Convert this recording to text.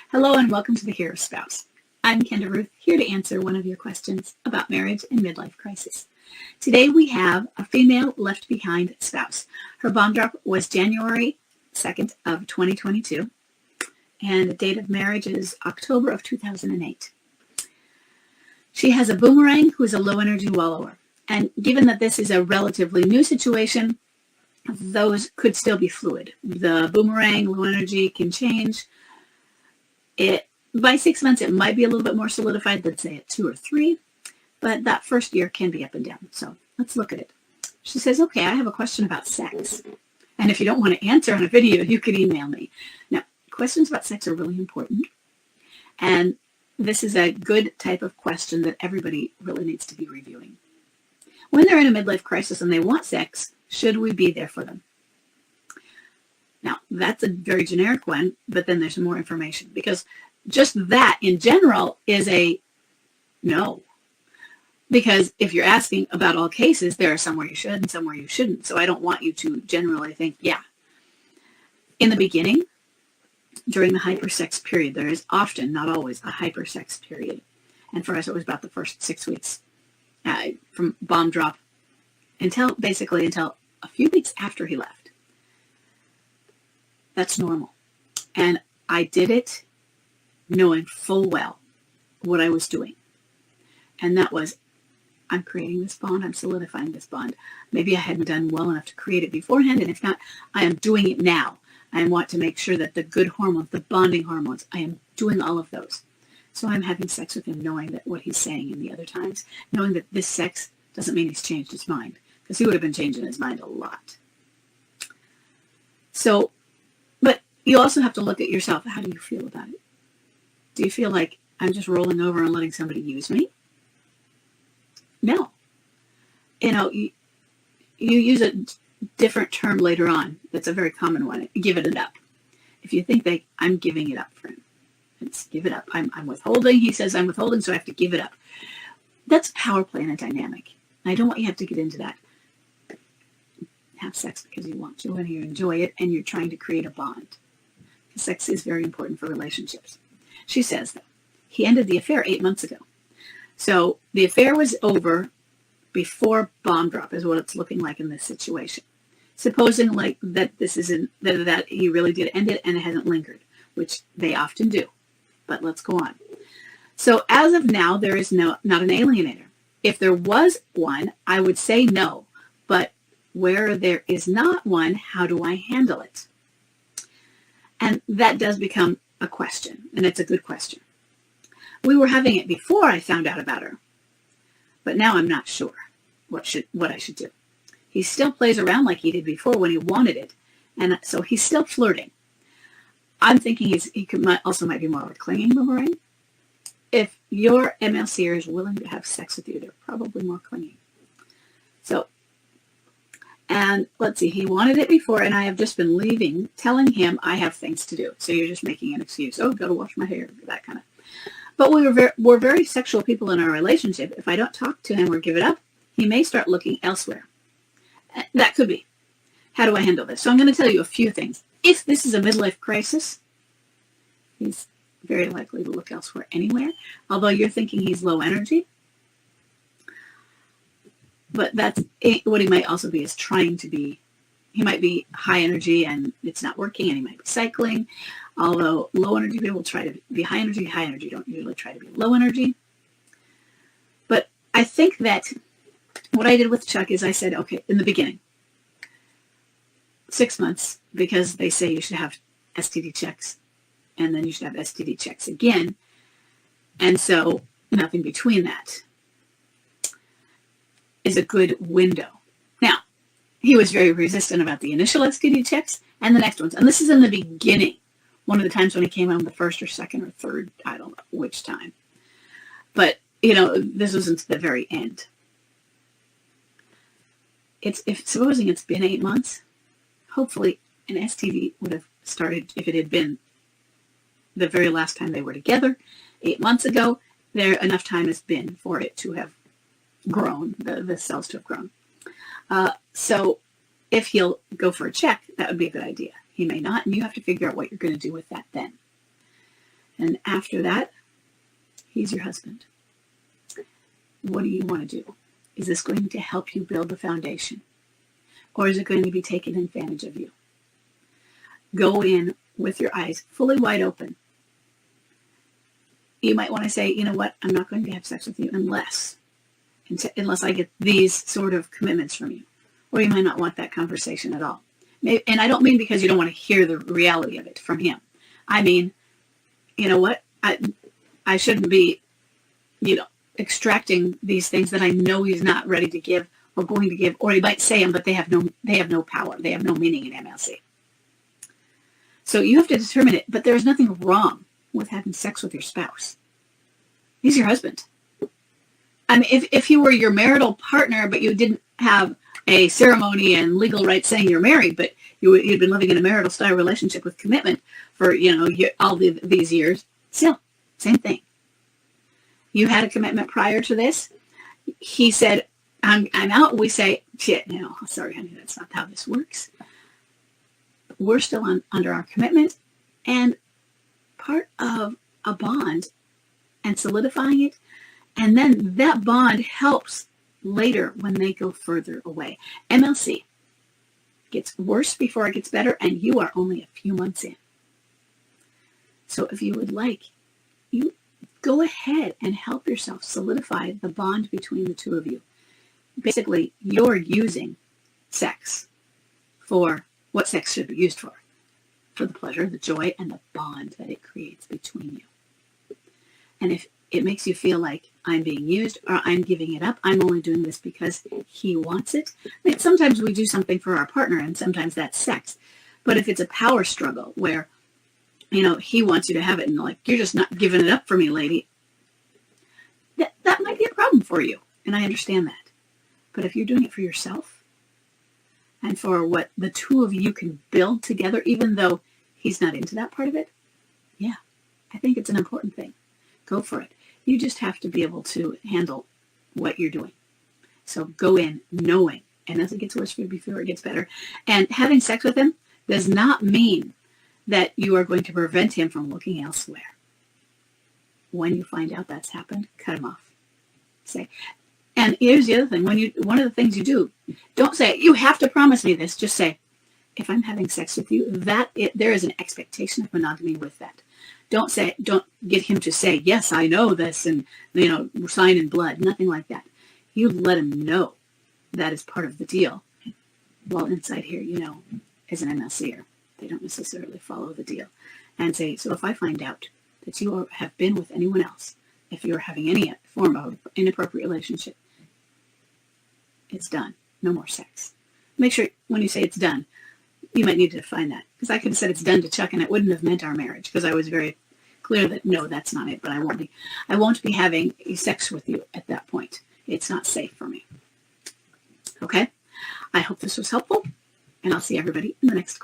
Hello and welcome to the Hero Spouse. I'm Kenda Ruth, here to answer one of your questions about marriage and midlife crisis. Today we have a female left behind spouse. Her bomb drop was January 2nd of 2022, and the date of marriage is October of 2008. She has a boomerang who is a low energy wallower, and given that this is a relatively new situation, those could still be fluid. The boomerang low energy can change. By 6 months, it might be a little bit more solidified, let's say at 2 or 3, but that first year can be up and down. So let's look at it. She says, okay, I have a question about sex. And if you don't want to answer on a video, you can email me. Now, questions about sex are really important. And this is a good type of question that everybody really needs to be reviewing. When they're in a midlife crisis and they want sex, should we be there for them? Now, that's a very generic one, but then there's more information, because just that in general is a no. Because if you're asking about all cases, there are some where you should and some where you shouldn't. So I don't want you to generally think, yeah. In the beginning, during the hypersex period, there is often, not always, a hypersex period. And for us, it was about the first 6 weeks from bomb drop until a few weeks after he left. That's normal. And I did it knowing full well what I was doing. And that was, I'm creating this bond, I'm solidifying this bond. Maybe I hadn't done well enough to create it beforehand, and if not, I am doing it now. I want to make sure that the good hormones, the bonding hormones, I am doing all of those. So I'm having sex with him knowing that what he's saying in the other times, knowing that this sex doesn't mean he's changed his mind, because he would have been changing his mind a lot. So, but you also have to look at yourself. How do you feel about it? Do you feel like I'm just rolling over and letting somebody use me? No. You use a different term later on. That's a very common one. Give it up. If you think that I'm giving it up for him, it's give it up. I'm withholding. He says I'm withholding, so I have to give it up. That's a power play and a dynamic. I don't want you to have to get into that. Have sex because you want to and you enjoy it and you're trying to create a bond. Sex is very important for relationships. She says that he ended the affair 8 months ago. So the affair was over before bomb drop is what it's looking like in this situation. Supposing like that this isn't, that he really did end it and it hasn't lingered, which they often do. But let's go on. So as of now, there is not an alienator. If there was one, I would say no. But where there is not one, how do I handle it? And that does become a question, and it's a good question. We were having it before I found out about her, but now I'm not sure what I should do. He still plays around like he did before when he wanted it, and so he's still flirting. I'm thinking he might be more of a clinging boomerang. If your MLCer is willing to have sex with you, they're probably more clinging. So, and let's see, he wanted it before, and I have just been leaving, telling him I have things to do. So you're just making an excuse. Oh, go to wash my hair, that kind of. But we're very sexual people in our relationship. If I don't talk to him or give it up, he may start looking elsewhere. That could be. How do I handle this? So I'm going to tell you a few things. If this is a midlife crisis, he's very likely to look elsewhere anywhere, although you're thinking he's low energy. But that's what he might also be, is trying to be. He might be high energy and it's not working, and he might be cycling. Although low energy people try to be high energy don't usually try to be low energy. But I think that what I did with Chuck is I said, okay, in the beginning, 6 months, because they say you should have STD checks, and then you should have STD checks again. And so nothing between that is a good window. Now, he was very resistant about the initial STD checks and the next ones. And this is in the beginning. One of the times when he came home, the first or second or third, I don't know which time. But, this was into the very end. Supposing it's been 8 months, hopefully an STD would have started if it had been the very last time they were together 8 months ago. Enough time has been for it to have grown, the cells to have grown. So if he'll go for a check, that would be a good idea. He may not, and you have to figure out what you're going to do with that then. And after that, he's your husband. What do you want to do? Is this going to help you build the foundation? Or is it going to be taking advantage of you? Go in with your eyes fully wide open. You might want to say, you know what, I'm not going to have sex with you unless I get these sort of commitments from you. Or you might not want that conversation at all. And I don't mean because you don't want to hear the reality of it from him. I mean, you know what, I shouldn't be, extracting these things that I know he's not ready to give or going to give, or he might say them, but they have no power. They have no meaning in MLC. So you have to determine it, but there's nothing wrong with having sex with your spouse. He's your husband. I mean, if he were your marital partner, but you didn't have a ceremony and legal rights saying you're married, but you'd been living in a marital style relationship with commitment for, all these years, still, same thing. You had a commitment prior to this. He said, I'm out. We say, shit, no, sorry, honey, that's not how this works. We're still under our commitment, and part of a bond and solidifying it, and then that bond helps later when they go further away. MLC gets worse before it gets better, and you are only a few months in. So if you would like, you go ahead and help yourself solidify the bond between the two of you. Basically, you're using sex for what sex should be used for the pleasure, the joy, and the bond that it creates between you. And if it makes you feel like I'm being used or I'm giving it up, I'm only doing this because he wants it. I mean, sometimes we do something for our partner, and sometimes that's sex. But if it's a power struggle where, he wants you to have it, and like, you're just not giving it up for me, lady, that might be a problem for you. And I understand that. But if you're doing it for yourself and for what the two of you can build together, even though he's not into that part of it, yeah, I think it's an important thing. Go for it. You just have to be able to handle what you're doing. So go in knowing, and as it gets worse before it gets better. And having sex with him does not mean that you are going to prevent him from looking elsewhere. When you find out that's happened, cut him off. Say, and here's the other thing. One of the things you do, don't say, you have to promise me this. Just say, if I'm having sex with you, there is an expectation of monogamy with that. Don't get him to say, yes, I know this, and, sign in blood. Nothing like that. You let him know that is part of the deal. Well, inside here, as an MLCer, they don't necessarily follow the deal. And say, so if I find out that you have been with anyone else, if you're having any form of inappropriate relationship, it's done. No more sex. Make sure when you say it's done, you might need to define that. Because I could have said it's done to Chuck, and it wouldn't have meant our marriage, because I was very clear that, no, that's not it, but I won't be having sex with you at that point. It's not safe for me. Okay? I hope this was helpful, and I'll see everybody in the next